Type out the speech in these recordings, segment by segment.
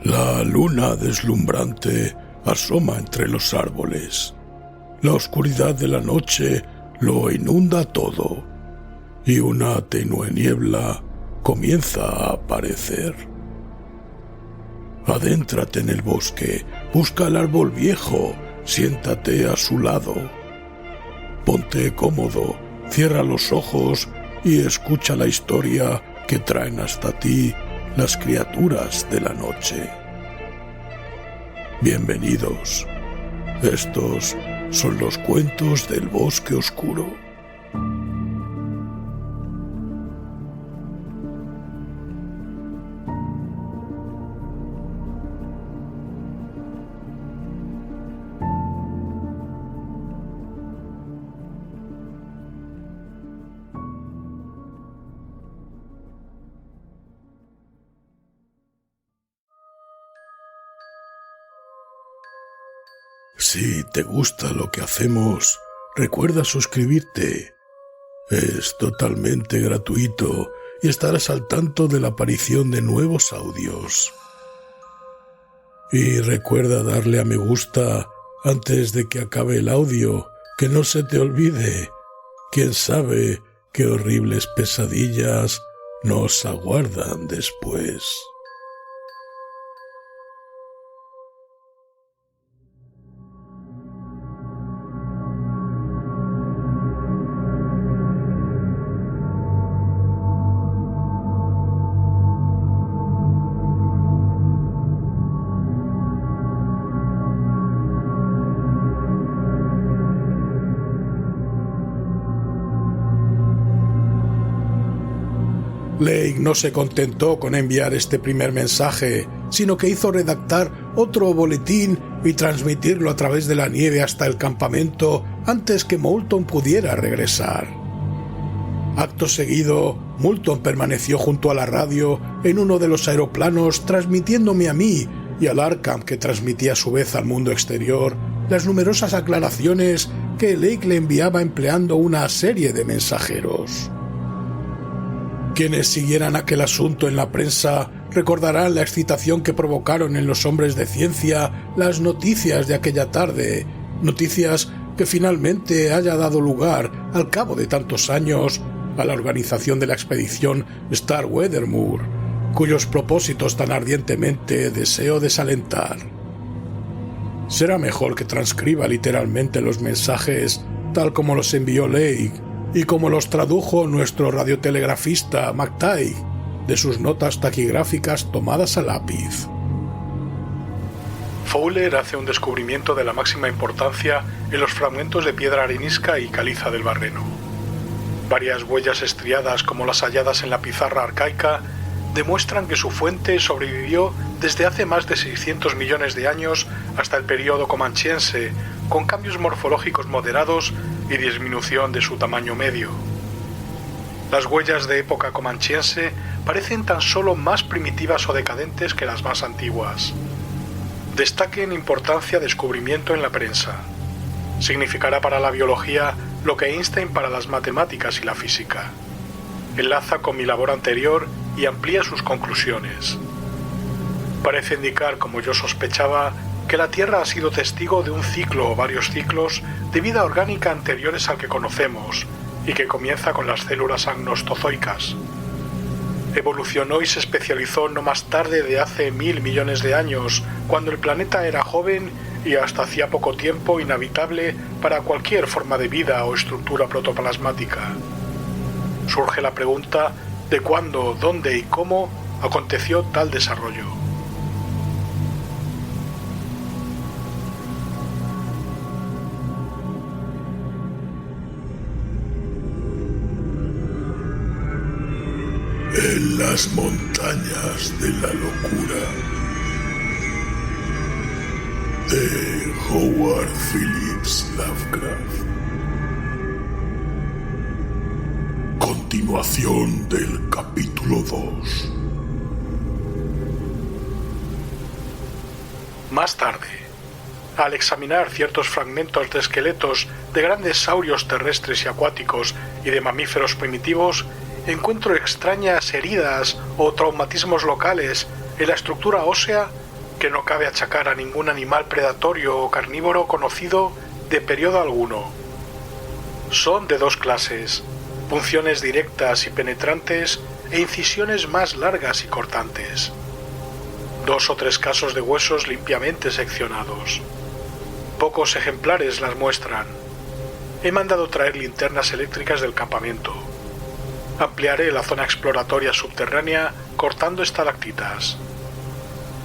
La luna deslumbrante asoma entre los árboles. La oscuridad de la noche lo inunda todo, y una tenue niebla comienza a aparecer. Adéntrate en el bosque, busca el árbol viejo, siéntate a su lado. Ponte cómodo, cierra los ojos y escucha la historia que traen hasta ti las criaturas de la noche. Bienvenidos. Estos son los cuentos del bosque oscuro. Si te gusta lo que hacemos, recuerda suscribirte. Es totalmente gratuito y estarás al tanto de la aparición de nuevos audios. Y recuerda darle a me gusta antes de que acabe el audio, que no se te olvide. Quién sabe qué horribles pesadillas nos aguardan después. Lake no se contentó con enviar este primer mensaje, sino que hizo redactar otro boletín y transmitirlo a través de la nieve hasta el campamento antes que Moulton pudiera regresar. Acto seguido, Moulton permaneció junto a la radio en uno de los aeroplanos transmitiéndome a mí y al Arkham, que transmitía a su vez al mundo exterior, las numerosas aclaraciones que Lake le enviaba empleando una serie de mensajeros. Quienes siguieran aquel asunto en la prensa recordarán la excitación que provocaron en los hombres de ciencia las noticias de aquella tarde, noticias que finalmente haya dado lugar, al cabo de tantos años, a la organización de la expedición Starweather-Moore, cuyos propósitos tan ardientemente deseo desalentar. Será mejor que transcriba literalmente los mensajes tal como los envió Lake, y como los tradujo nuestro radiotelegrafista McTighe de sus notas taquigráficas tomadas a lápiz. Fowler hace un descubrimiento de la máxima importancia en los fragmentos de piedra arenisca y caliza del Barreno. Varias huellas estriadas como las halladas en la pizarra arcaica demuestran que su fuente sobrevivió desde hace más de 600 millones de años hasta el período comanchiense, con cambios morfológicos moderados y disminución de su tamaño medio. Las huellas de época comanchiense parecen tan solo más primitivas o decadentes que las más antiguas. Destaque en importancia descubrimiento en la prensa. Significará para la biología lo que Einstein para las matemáticas y la física. Enlaza con mi labor anterior y amplía sus conclusiones. Parece indicar, como yo sospechaba, que la Tierra ha sido testigo de un ciclo o varios ciclos de vida orgánica anteriores al que conocemos y que comienza con las células agnostozoicas. Evolucionó y se especializó no más tarde de hace 1000 millones de años, cuando el planeta era joven y hasta hacía poco tiempo inhabitable para cualquier forma de vida o estructura protoplasmática. Surge la pregunta de cuándo, dónde y cómo aconteció tal desarrollo. En las montañas de la locura, de Howard Phillips Lovecraft. Continuación del capítulo 2. Más tarde, al examinar ciertos fragmentos de esqueletos de grandes saurios terrestres y acuáticos y de mamíferos primitivos, encuentro extrañas heridas o traumatismos locales en la estructura ósea que no cabe achacar a ningún animal predatorio o carnívoro conocido de periodo alguno. Son de dos clases: punciones directas y penetrantes e incisiones más largas y cortantes. 2 o 3 casos de huesos limpiamente seccionados. Pocos ejemplares las muestran. He mandado traer linternas eléctricas del campamento. Ampliaré la zona exploratoria subterránea cortando estalactitas.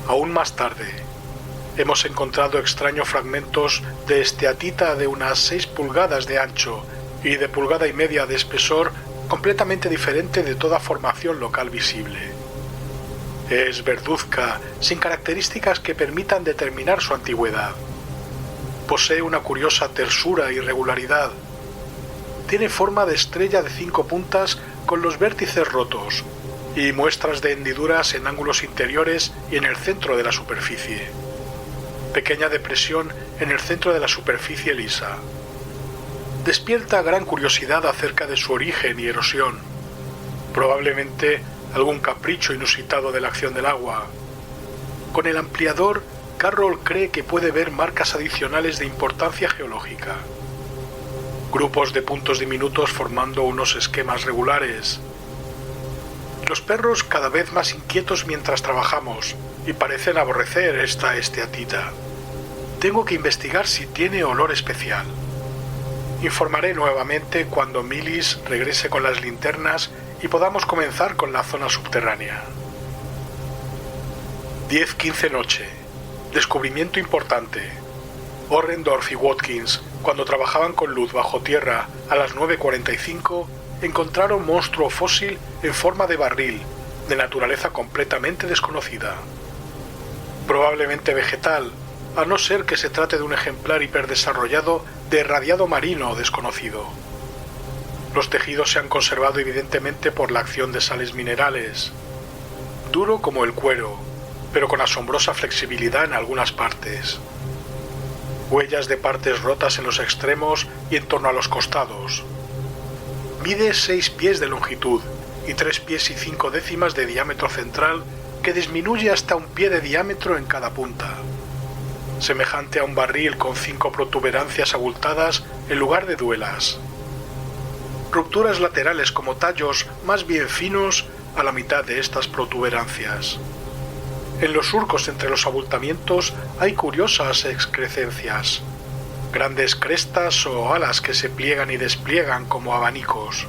Aún más tarde, hemos encontrado extraños fragmentos de esteatita de unas 6 pulgadas de ancho y de 1,5 pulgadas de espesor, completamente diferente de toda formación local visible. Es verduzca, sin características que permitan determinar su antigüedad. Posee una curiosa tersura y regularidad. Tiene forma de estrella de 5 puntas con los vértices rotos y muestras de hendiduras en ángulos interiores y en el centro de la superficie. Pequeña depresión en el centro de la superficie lisa. Despierta gran curiosidad acerca de su origen y erosión. Probablemente algún capricho inusitado de la acción del agua. Con el ampliador, Carroll cree que puede ver marcas adicionales de importancia geológica. Grupos de puntos diminutos formando unos esquemas regulares. Los perros cada vez más inquietos mientras trabajamos y parecen aborrecer esta esteatita. Tengo que investigar si tiene olor especial. Informaré nuevamente cuando Millis regrese con las linternas y podamos comenzar con la zona subterránea. 10:15 noche. Descubrimiento importante. Orrendorf y Watkins, cuando trabajaban con luz bajo tierra a las 9:45, encontraron monstruo fósil en forma de barril, de naturaleza completamente desconocida. Probablemente vegetal, a no ser que se trate de un ejemplar hiperdesarrollado de radiado marino desconocido. Los tejidos se han conservado evidentemente por la acción de sales minerales. Duro como el cuero, pero con asombrosa flexibilidad en algunas partes. Huellas de partes rotas en los extremos y en torno a los costados. Mide 6 pies de longitud y 3 pies y 5 décimas de diámetro central, que disminuye hasta 1 pie de diámetro en cada punta. Semejante a un barril con 5 protuberancias abultadas en lugar de duelas. Rupturas laterales como tallos más bien finos a la mitad de estas protuberancias. En los surcos entre los abultamientos hay curiosas excrescencias, grandes crestas o alas que se pliegan y despliegan como abanicos.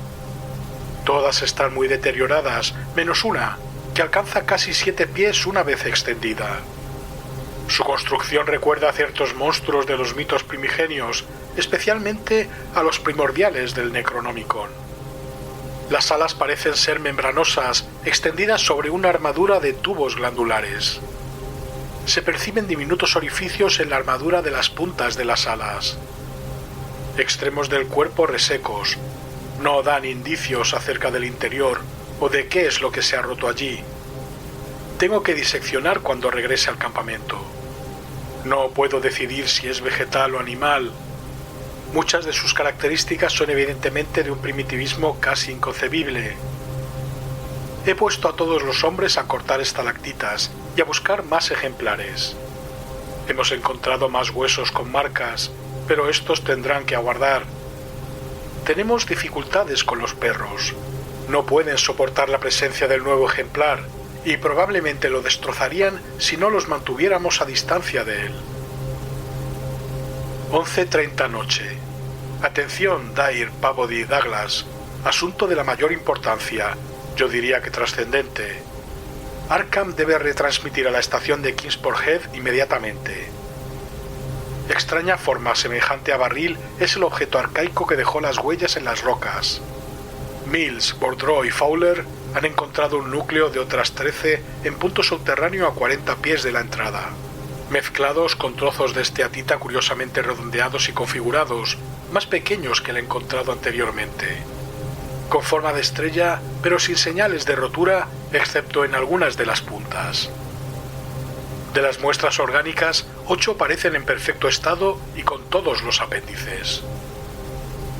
Todas están muy deterioradas, menos una, que alcanza casi 7 pies una vez extendida. Su construcción recuerda a ciertos monstruos de los mitos primigenios, especialmente a los primordiales del Necronomicon. Las alas parecen ser membranosas, extendidas sobre una armadura de tubos glandulares. Se perciben diminutos orificios en la armadura de las puntas de las alas. Extremos del cuerpo resecos. No dan indicios acerca del interior o de qué es lo que se ha roto allí. Tengo que diseccionar cuando regrese al campamento. No puedo decidir si es vegetal o animal. Muchas de sus características son evidentemente de un primitivismo casi inconcebible. He puesto a todos los hombres a cortar estalactitas y a buscar más ejemplares. Hemos encontrado más huesos con marcas, pero estos tendrán que aguardar. Tenemos dificultades con los perros. No pueden soportar la presencia del nuevo ejemplar y probablemente lo destrozarían si no los mantuviéramos a distancia de él. 11:30 noche. Atención, Dyer, Pavody y Douglas. Asunto de la mayor importancia, yo diría que trascendente. Arkham debe retransmitir a la estación de Kingsport Head inmediatamente. Extraña forma semejante a barril es el objeto arcaico que dejó las huellas en las rocas. Mills, Bourdreau y Fowler han encontrado un núcleo de otras 13 en punto subterráneo a 40 pies de la entrada, mezclados con trozos de esteatita curiosamente redondeados y configurados, más pequeños que el encontrado anteriormente. Con forma de estrella, pero sin señales de rotura, excepto en algunas de las puntas. De las muestras orgánicas, 8 parecen en perfecto estado y con todos los apéndices.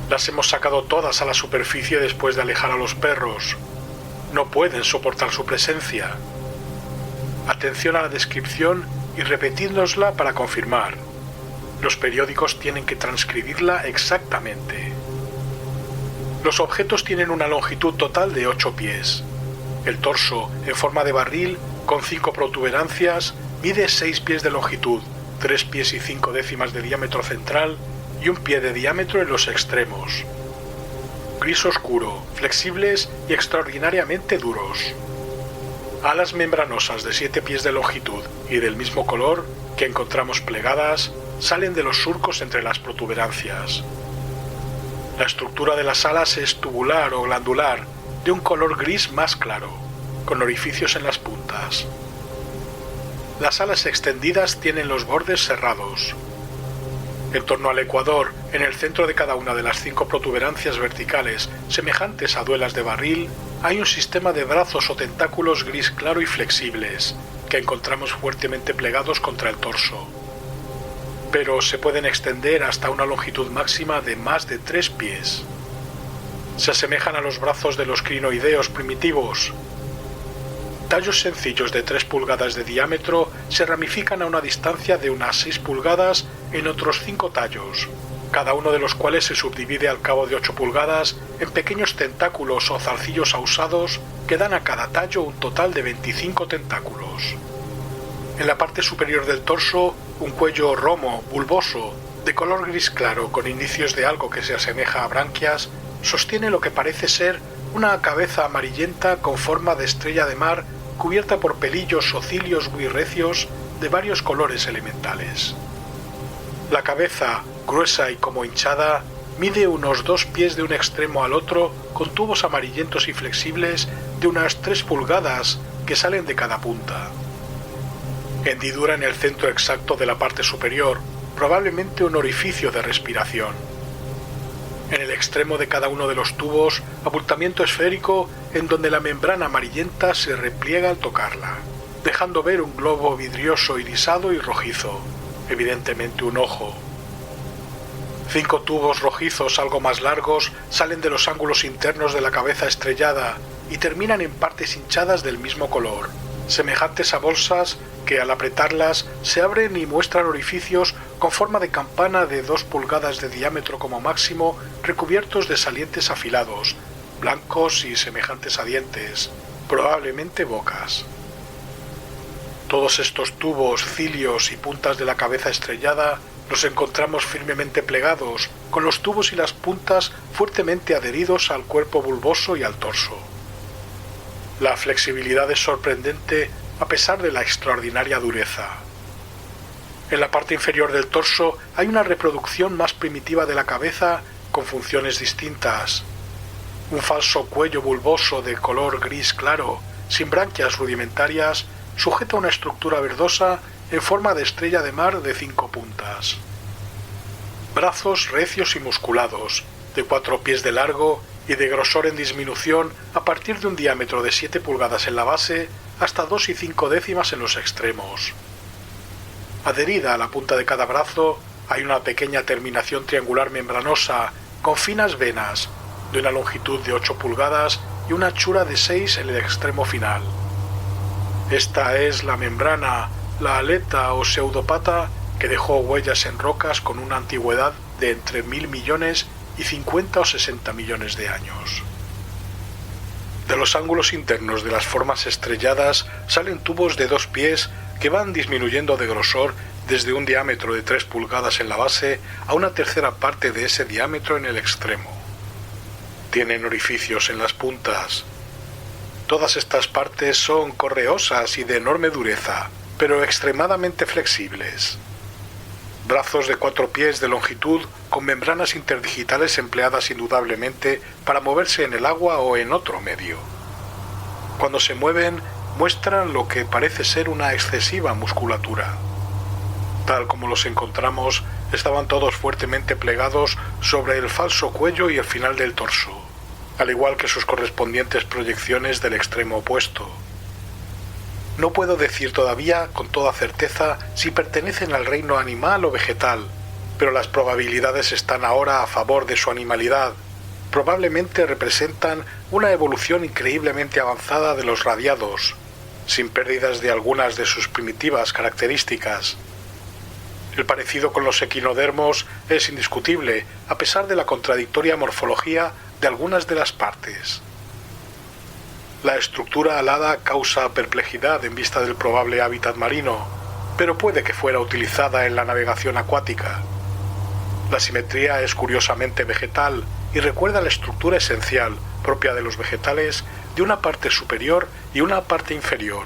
Las hemos sacado todas a la superficie después de alejar a los perros. No pueden soportar su presencia. Atención a la descripción y repetidnosla para confirmar. Los periódicos tienen que transcribirla exactamente. Los objetos tienen una longitud total de 8 pies. El torso, en forma de barril, con 5 protuberancias, mide 6 pies de longitud, 3 pies y 5 décimas de diámetro central y 1 pie de diámetro en los extremos. Gris oscuro, flexibles y extraordinariamente duros. Alas membranosas de 7 pies de longitud y del mismo color que encontramos plegadas salen de los surcos entre las protuberancias. La estructura de las alas es tubular o glandular, de un color gris más claro, con orificios en las puntas. Las alas extendidas tienen los bordes serrados. En torno al ecuador, en el centro de cada una de las 5 protuberancias verticales, semejantes a duelas de barril, hay un sistema de brazos o tentáculos gris claro y flexibles, que encontramos fuertemente plegados contra el torso. Pero se pueden extender hasta una longitud máxima de más de 3 pies. Se asemejan a los brazos de los crinoideos primitivos. Tallos sencillos de 3 pulgadas de diámetro se ramifican a una distancia de unas 6 pulgadas en otros 5 tallos, cada uno de los cuales se subdivide al cabo de 8 pulgadas en pequeños tentáculos o zarcillos ausados que dan a cada tallo un total de 25 tentáculos. En la parte superior del torso, un cuello romo, bulboso, de color gris claro con indicios de algo que se asemeja a branquias, sostiene lo que parece ser una cabeza amarillenta con forma de estrella de mar cubierta por pelillos o cilios muy recios de varios colores elementales. La cabeza, gruesa y como hinchada, mide unos 2 pies de un extremo al otro con tubos amarillentos y flexibles de unas 3 pulgadas que salen de cada punta. Hendidura en el centro exacto de la parte superior, probablemente un orificio de respiración. En el extremo de cada uno de los tubos, abultamiento esférico en donde la membrana amarillenta se repliega al tocarla, dejando ver un globo vidrioso irisado y rojizo, evidentemente un ojo. 5 tubos rojizos algo más largos salen de los ángulos internos de la cabeza estrellada y terminan en partes hinchadas del mismo color, semejantes a bolsas que al apretarlas se abren y muestran orificios con forma de campana de 2 pulgadas de diámetro como máximo, recubiertos de salientes afilados, blancos y semejantes a dientes, probablemente bocas. Todos estos tubos, cilios y puntas de la cabeza estrellada los encontramos firmemente plegados, con los tubos y las puntas fuertemente adheridos al cuerpo bulboso y al torso. La flexibilidad es sorprendente a pesar de la extraordinaria dureza. En la parte inferior del torso hay una reproducción más primitiva de la cabeza con funciones distintas. Un falso cuello bulboso de color gris claro, sin branquias rudimentarias, sujeta una estructura verdosa en forma de estrella de mar de 5 puntas. Brazos recios y musculados, de 4 pies de largo y de grosor en disminución a partir de un diámetro de 7 pulgadas en la base hasta 2 y 5 décimas en los extremos. Adherida a la punta de cada brazo hay una pequeña terminación triangular membranosa con finas venas, de una longitud de 8 pulgadas y una anchura de 6 en el extremo final. Esta es la membrana, la aleta o pseudopata que dejó huellas en rocas con una antigüedad de entre 1000 millones y 50 o 60 millones de años. De los ángulos internos de las formas estrelladas salen tubos de 2 pies que van disminuyendo de grosor desde un diámetro de 3 pulgadas en la base a una tercera parte de ese diámetro en el extremo. Tienen orificios en las puntas. Todas estas partes son correosas y de enorme dureza, pero extremadamente flexibles. Brazos de 4 pies de longitud con membranas interdigitales empleadas indudablemente para moverse en el agua o en otro medio. Cuando se mueven, muestran lo que parece ser una excesiva musculatura. Tal como los encontramos, estaban todos fuertemente plegados sobre el falso cuello y el final del torso, al igual que sus correspondientes proyecciones del extremo opuesto. No puedo decir todavía con toda certeza si pertenecen al reino animal o vegetal, pero las probabilidades están ahora a favor de su animalidad. Probablemente representan una evolución increíblemente avanzada de los radiados, sin pérdidas de algunas de sus primitivas características. El parecido con los equinodermos es indiscutible, a pesar de la contradictoria morfología de algunas de las partes. La estructura alada causa perplejidad en vista del probable hábitat marino, pero puede que fuera utilizada en la navegación acuática. La simetría es curiosamente vegetal y recuerda la estructura esencial propia de los vegetales de una parte superior y una parte inferior,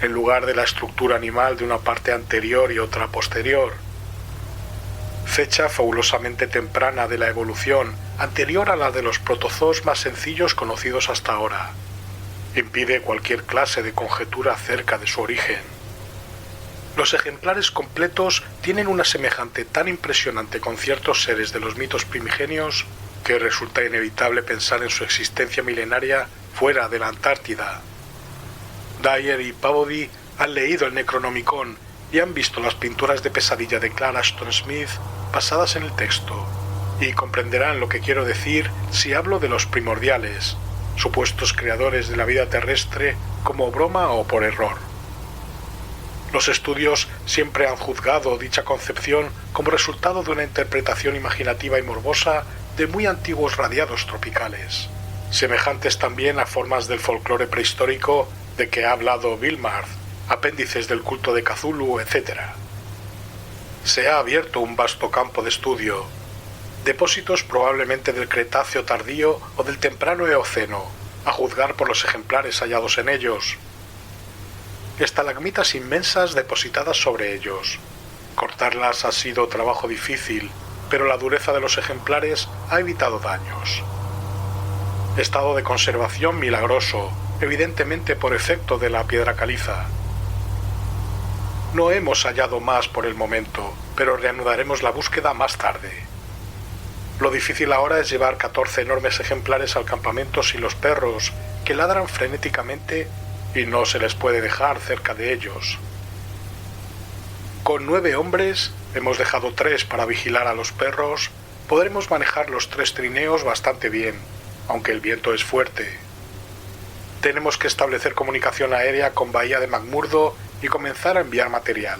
en lugar de la estructura animal de una parte anterior y otra posterior. Fecha fabulosamente temprana de la evolución, anterior a la de los protozoos más sencillos conocidos hasta ahora. Impide cualquier clase de conjetura acerca de su origen. Los ejemplares completos tienen una semejante tan impresionante con ciertos seres de los mitos primigenios que resulta inevitable pensar en su existencia milenaria fuera de la Antártida. Dyer y Peabody han leído el Necronomicon y han visto las pinturas de pesadilla de Clara Ashton Smith basadas en el texto, y comprenderán lo que quiero decir si hablo de los primordiales, supuestos creadores de la vida terrestre como broma o por error. Los estudios siempre han juzgado dicha concepción como resultado de una interpretación imaginativa y morbosa de muy antiguos radiados tropicales, semejantes también a formas del folclore prehistórico de que ha hablado Vilmarth, apéndices del culto de Cthulhu, etc. Se ha abierto un vasto campo de estudio, depósitos probablemente del Cretáceo tardío o del temprano Eoceno, a juzgar por los ejemplares hallados en ellos. Estalagmitas inmensas depositadas sobre ellos. Cortarlas ha sido trabajo difícil, pero la dureza de los ejemplares ha evitado daños. Estado de conservación milagroso, evidentemente por efecto de la piedra caliza. No hemos hallado más por el momento, pero reanudaremos la búsqueda más tarde. Lo difícil ahora es llevar 14 enormes ejemplares al campamento sin los perros, que ladran frenéticamente y no se les puede dejar cerca de ellos. Con 9 hombres, hemos dejado 3 para vigilar a los perros, podremos manejar los 3 trineos bastante bien, aunque el viento es fuerte. Tenemos que establecer comunicación aérea con Bahía de McMurdo y comenzar a enviar material,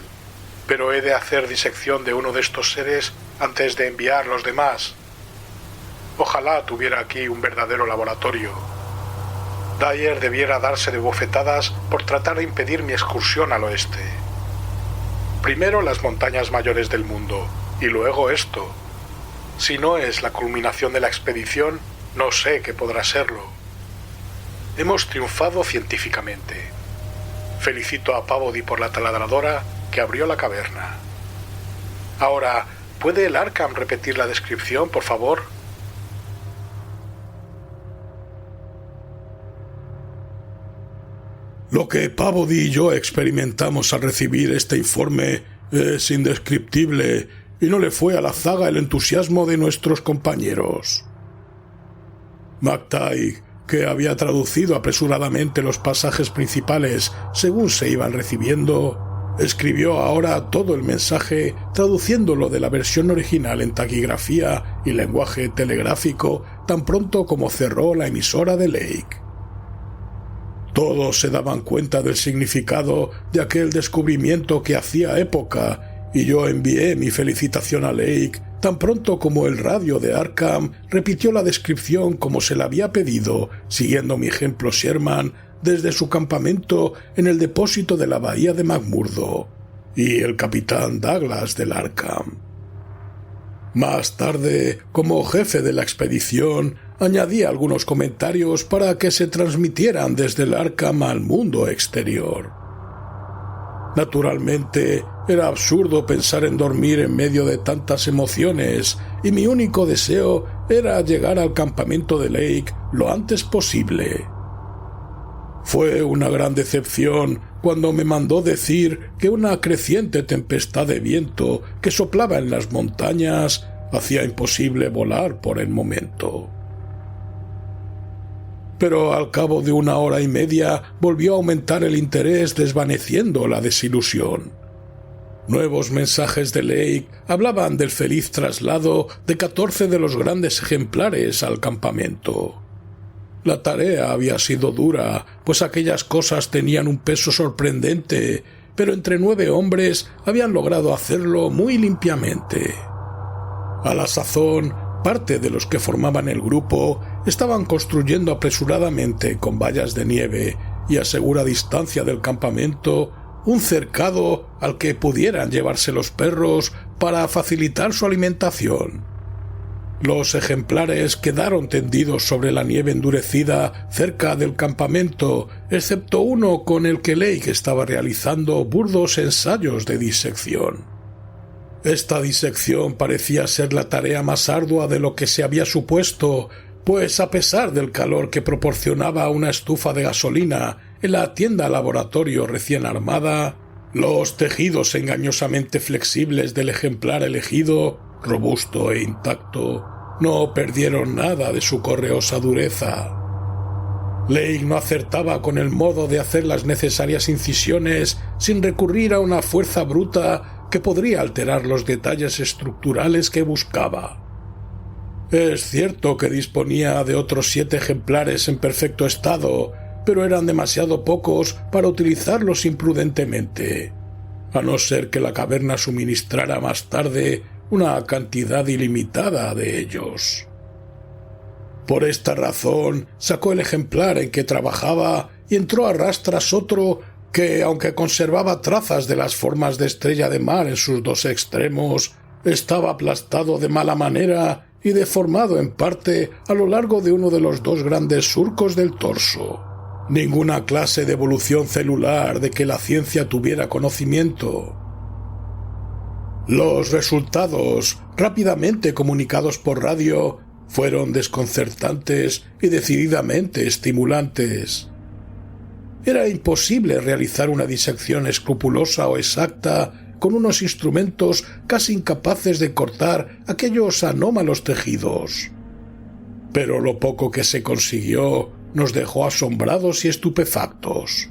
pero he de hacer disección de uno de estos seres antes de enviar los demás. Ojalá tuviera aquí un verdadero laboratorio. Dyer debiera darse de bofetadas por tratar de impedir mi excursión al oeste. Primero las montañas mayores del mundo, y luego esto. Si no es la culminación de la expedición, no sé qué podrá serlo. Hemos triunfado científicamente. Felicito a Peabody por la taladradora que abrió la caverna. Ahora, ¿puede el Arkham repetir la descripción, por favor? Lo que Peabody y yo experimentamos al recibir este informe es indescriptible y no le fue a la zaga el entusiasmo de nuestros compañeros. McTighe, que había traducido apresuradamente los pasajes principales según se iban recibiendo, escribió ahora todo el mensaje traduciéndolo de la versión original en taquigrafía y lenguaje telegráfico tan pronto como cerró la emisora de Lake. Todos se daban cuenta del significado de aquel descubrimiento que hacía época, y yo envié mi felicitación a Lake tan pronto como el radio de Arkham repitió la descripción como se la había pedido, siguiendo mi ejemplo Sherman desde su campamento en el depósito de la bahía de McMurdo, y el capitán Douglas del Arkham. Más tarde, como jefe de la expedición, añadí algunos comentarios para que se transmitieran desde el Arkham al mundo exterior. Naturalmente, era absurdo pensar en dormir en medio de tantas emociones, y mi único deseo era llegar al campamento de Lake lo antes posible. Fue una gran decepción cuando me mandó decir que una creciente tempestad de viento que soplaba en las montañas hacía imposible volar por el momento. Pero al cabo de 1 hora y media volvió a aumentar el interés, desvaneciendo la desilusión. Nuevos mensajes de Lake hablaban del feliz traslado de 14 de los grandes ejemplares al campamento. La tarea había sido dura, pues aquellas cosas tenían un peso sorprendente, pero entre 9 hombres habían logrado hacerlo muy limpiamente. A la sazón, parte de los que formaban el grupo estaban construyendo apresuradamente con vallas de nieve y a segura distancia del campamento un cercado al que pudieran llevarse los perros para facilitar su alimentación. Los ejemplares quedaron tendidos sobre la nieve endurecida cerca del campamento, excepto uno con el que Lake estaba realizando burdos ensayos de disección. Esta disección parecía ser la tarea más ardua de lo que se había supuesto, pues a pesar del calor que proporcionaba una estufa de gasolina en la tienda laboratorio recién armada, los tejidos engañosamente flexibles del ejemplar elegido, robusto e intacto, no perdieron nada de su correosa dureza. Lake no acertaba con el modo de hacer las necesarias incisiones sin recurrir a una fuerza bruta que podría alterar los detalles estructurales que buscaba. Es cierto que disponía de otros 7 ejemplares en perfecto estado, pero eran demasiado pocos para utilizarlos imprudentemente, a no ser que la caverna suministrara más tarde una cantidad ilimitada de ellos. Por esta razón, sacó el ejemplar en que trabajaba y entró a rastras otro que, aunque conservaba trazas de las formas de estrella de mar en sus 2 extremos, estaba aplastado de mala manera y deformado en parte a lo largo de uno de los 2 grandes surcos del torso. Ninguna clase de evolución celular de que la ciencia tuviera conocimiento. Los resultados, rápidamente comunicados por radio, fueron desconcertantes y decididamente estimulantes. Era imposible realizar una disección escrupulosa o exacta con unos instrumentos casi incapaces de cortar aquellos anómalos tejidos. Pero lo poco que se consiguió nos dejó asombrados y estupefactos.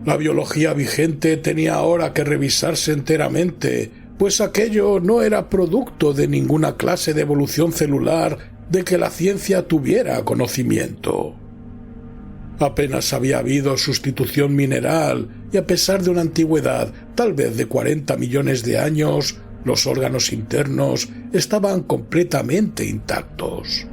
La biología vigente tenía ahora que revisarse enteramente, pues aquello no era producto de ninguna clase de evolución celular de que la ciencia tuviera conocimiento. Apenas había habido sustitución mineral y a pesar de una antigüedad tal vez de 40 millones de años, los órganos internos estaban completamente intactos.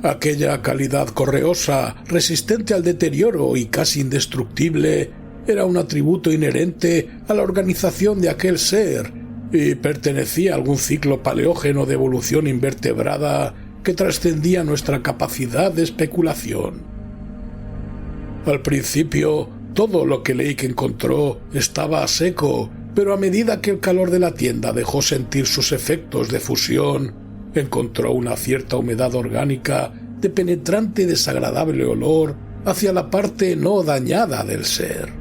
Aquella calidad correosa, resistente al deterioro y casi indestructible, era un atributo inherente a la organización de aquel ser y pertenecía a algún ciclo paleógeno de evolución invertebrada que trascendía nuestra capacidad de especulación. Al principio, todo lo que Lake encontró estaba a seco, pero a medida que el calor de la tienda dejó sentir sus efectos de fusión, encontró una cierta humedad orgánica de penetrante y desagradable olor hacia la parte no dañada del ser.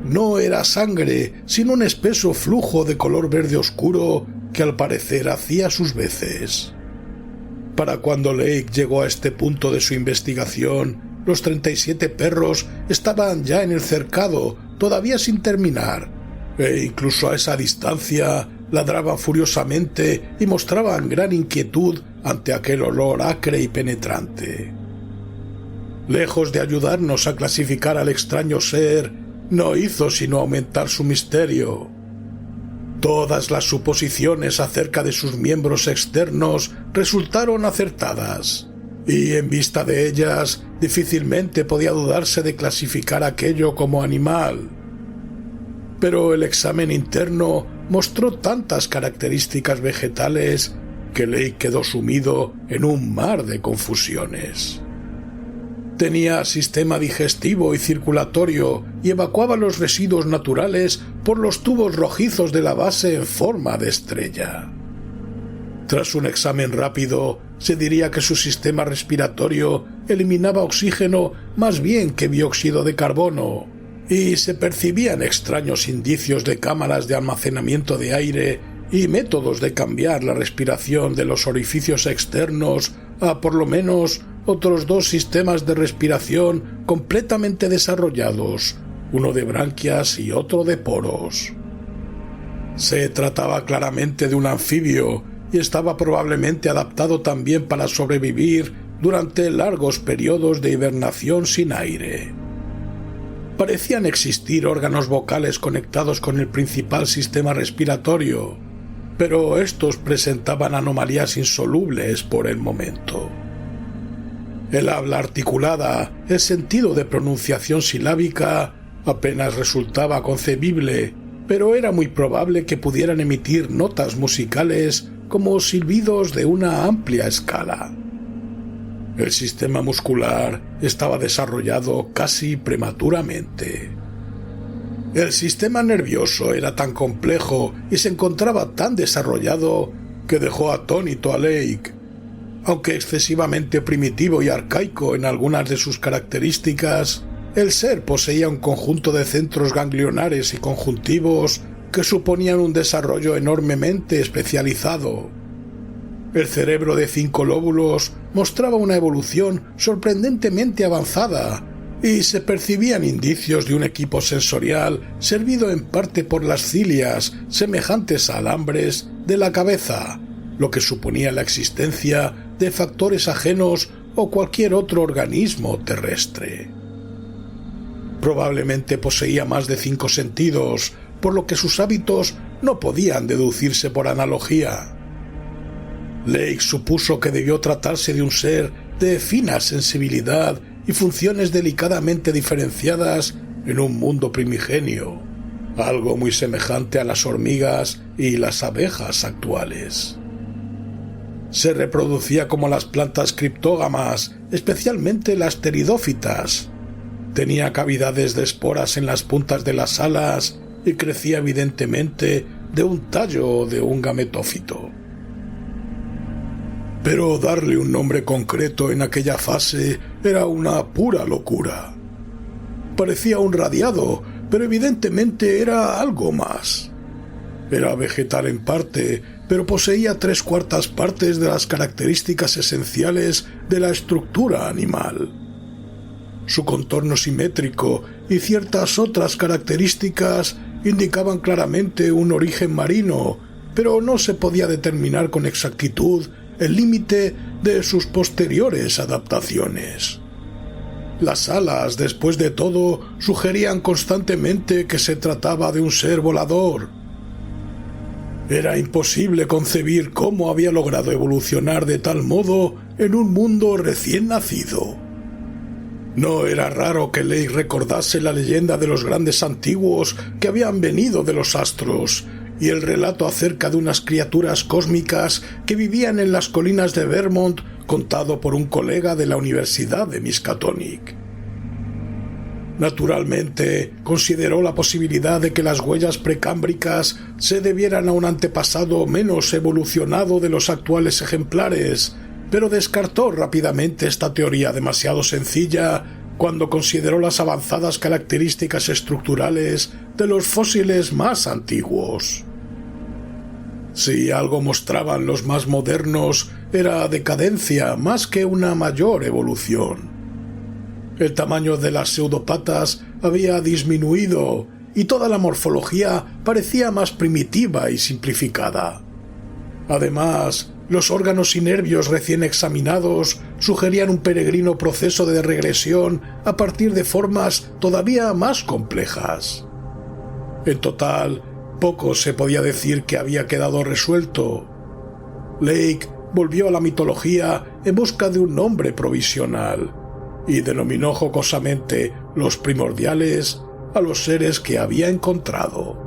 No era sangre, sino un espeso flujo de color verde oscuro que al parecer hacía sus veces. Para cuando Lake llegó a este punto de su investigación, los 37 perros estaban ya en el cercado, todavía sin terminar, e incluso a esa distancia ladraban furiosamente y mostraban gran inquietud ante aquel olor acre y penetrante. Lejos de ayudarnos a clasificar al extraño ser, no hizo sino aumentar su misterio. Todas las suposiciones acerca de sus miembros externos resultaron acertadas, y en vista de ellas difícilmente podía dudarse de clasificar aquello como animal. Pero el examen interno mostró tantas características vegetales que Lake quedó sumido en un mar de confusiones. Tenía sistema digestivo y circulatorio y evacuaba los residuos naturales por los tubos rojizos de la base en forma de estrella. Tras un examen rápido, se diría que su sistema respiratorio eliminaba oxígeno más bien que dióxido de carbono, y se percibían extraños indicios de cámaras de almacenamiento de aire y métodos de cambiar la respiración de los orificios externos a por lo menos otros 2 sistemas de respiración completamente desarrollados, uno de branquias y otro de poros. Se trataba claramente de un anfibio, y estaba probablemente adaptado también para sobrevivir durante largos periodos de hibernación sin aire. Parecían existir órganos vocales conectados con el principal sistema respiratorio, pero estos presentaban anomalías insolubles por el momento. El habla articulada, el sentido de pronunciación silábica, apenas resultaba concebible, pero era muy probable que pudieran emitir notas musicales como silbidos de una amplia escala. El sistema muscular estaba desarrollado casi prematuramente. El sistema nervioso era tan complejo y se encontraba tan desarrollado que dejó atónito a Lake. Aunque excesivamente primitivo y arcaico en algunas de sus características, el ser poseía un conjunto de centros ganglionares y conjuntivos que suponían un desarrollo enormemente especializado. El cerebro de 5 lóbulos mostraba una evolución sorprendentemente avanzada y se percibían indicios de un equipo sensorial servido en parte por las cilias semejantes a alambres de la cabeza, lo que suponía la existencia de factores ajenos o cualquier otro organismo terrestre. Probablemente poseía más de 5 sentidos, por lo que sus hábitos no podían deducirse por analogía. Lake supuso que debió tratarse de un ser de fina sensibilidad y funciones delicadamente diferenciadas en un mundo primigenio, algo muy semejante a las hormigas y las abejas actuales. Se reproducía como las plantas criptógamas, especialmente las pteridófitas. Tenía cavidades de esporas en las puntas de las alas y crecía evidentemente de un tallo de un gametófito. Pero darle un nombre concreto en aquella fase era una pura locura. Parecía un radiado, pero evidentemente era algo más. Era vegetal en parte, pero poseía 3/4 partes de las características esenciales de la estructura animal. Su contorno simétrico y ciertas otras características indicaban claramente un origen marino, pero no se podía determinar con exactitud el límite de sus posteriores adaptaciones. Las alas, después de todo, sugerían constantemente que se trataba de un ser volador. Era imposible concebir cómo había logrado evolucionar de tal modo en un mundo recién nacido. No era raro que Lake recordase la leyenda de los grandes antiguos que habían venido de los astros y el relato acerca de unas criaturas cósmicas que vivían en las colinas de Vermont, contado por un colega de la Universidad de Miskatonic. Naturalmente, consideró la posibilidad de que las huellas precámbricas se debieran a un antepasado menos evolucionado de los actuales ejemplares, pero descartó rápidamente esta teoría demasiado sencilla cuando consideró las avanzadas características estructurales de los fósiles más antiguos. Si algo mostraban los más modernos, era decadencia más que una mayor evolución. El tamaño de las pseudopatas había disminuido y toda la morfología parecía más primitiva y simplificada. Además, los órganos y nervios recién examinados sugerían un peregrino proceso de regresión a partir de formas todavía más complejas. En total, poco se podía decir que había quedado resuelto. Lake volvió a la mitología en busca de un nombre provisional y denominó jocosamente los primordiales a los seres que había encontrado.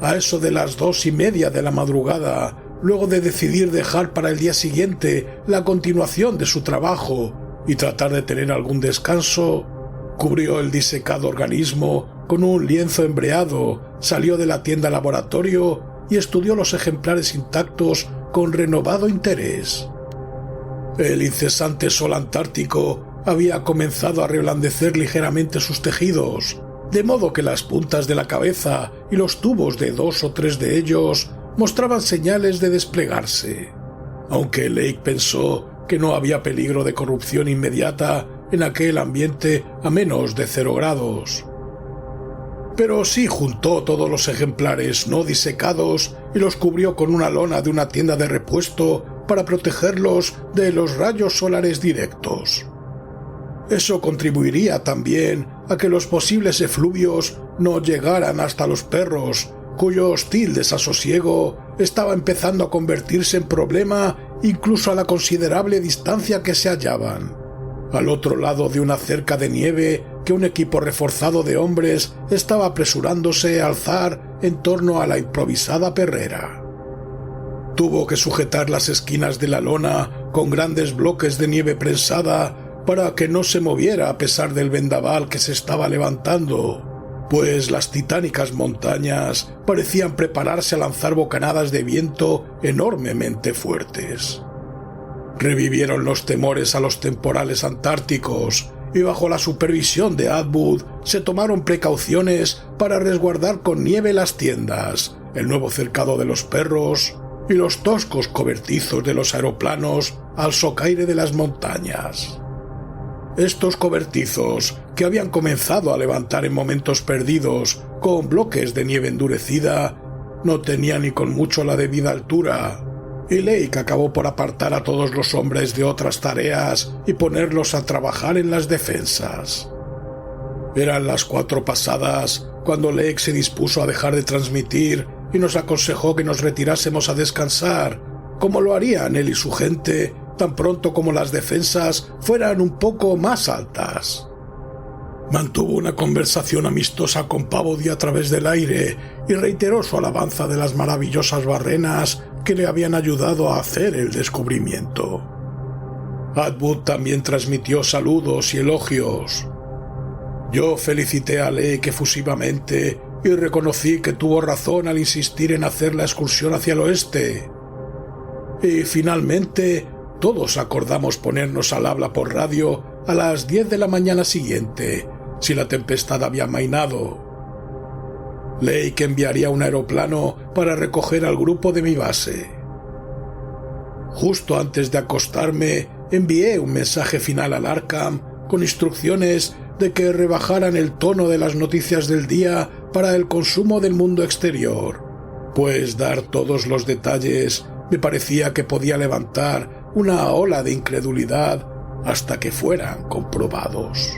A eso de las 2:30 de la madrugada, luego de decidir dejar para el día siguiente la continuación de su trabajo y tratar de tener algún descanso, cubrió el disecado organismo con un lienzo embreado, salió de la tienda laboratorio y estudió los ejemplares intactos con renovado interés. El incesante sol antártico había comenzado a reblandecer ligeramente sus tejidos, de modo que las puntas de la cabeza y los tubos de 2 o 3 de ellos mostraban señales de desplegarse, aunque Lake pensó que no había peligro de corrupción inmediata en aquel ambiente a menos de 0 grados. pero sí juntó todos los ejemplares no disecados y los cubrió con una lona de una tienda de repuesto para protegerlos de los rayos solares directos. Eso contribuiría también a que los posibles efluvios no llegaran hasta los perros, cuyo hostil desasosiego estaba empezando a convertirse en problema incluso a la considerable distancia que se hallaban, al otro lado de una cerca de nieve que un equipo reforzado de hombres estaba apresurándose a alzar en torno a la improvisada perrera. Tuvo que sujetar las esquinas de la lona con grandes bloques de nieve prensada para que no se moviera a pesar del vendaval que se estaba levantando, pues las titánicas montañas parecían prepararse a lanzar bocanadas de viento enormemente fuertes. Revivieron los temores a los temporales antárticos y bajo la supervisión de Atwood se tomaron precauciones para resguardar con nieve las tiendas, el nuevo cercado de los perros y los toscos cobertizos de los aeroplanos al socaire de las montañas. Estos cobertizos, que habían comenzado a levantar en momentos perdidos con bloques de nieve endurecida, no tenían ni con mucho la debida altura, y Lake acabó por apartar a todos los hombres de otras tareas y ponerlos a trabajar en las defensas. Eran las 4 pasadas cuando Lake se dispuso a dejar de transmitir y nos aconsejó que nos retirásemos a descansar, como lo harían él y su gente tan pronto como las defensas fueran un poco más altas. Mantuvo una conversación amistosa con Pavody a través del aire y reiteró su alabanza de las maravillosas barrenas que le habían ayudado a hacer el descubrimiento. Atwood también transmitió saludos y elogios. Yo felicité a Lake efusivamente y reconocí que tuvo razón al insistir en hacer la excursión hacia el oeste. Y finalmente todos acordamos ponernos al habla por radio a las 10 de la mañana siguiente, si la tempestad había amainado. Lake enviaría un aeroplano para recoger al grupo de mi base. Justo antes de acostarme, envié un mensaje final al Arkham con instrucciones de que rebajaran el tono de las noticias del día para el consumo del mundo exterior, pues dar todos los detalles me parecía que podía levantar una ola de incredulidad hasta que fueran comprobados.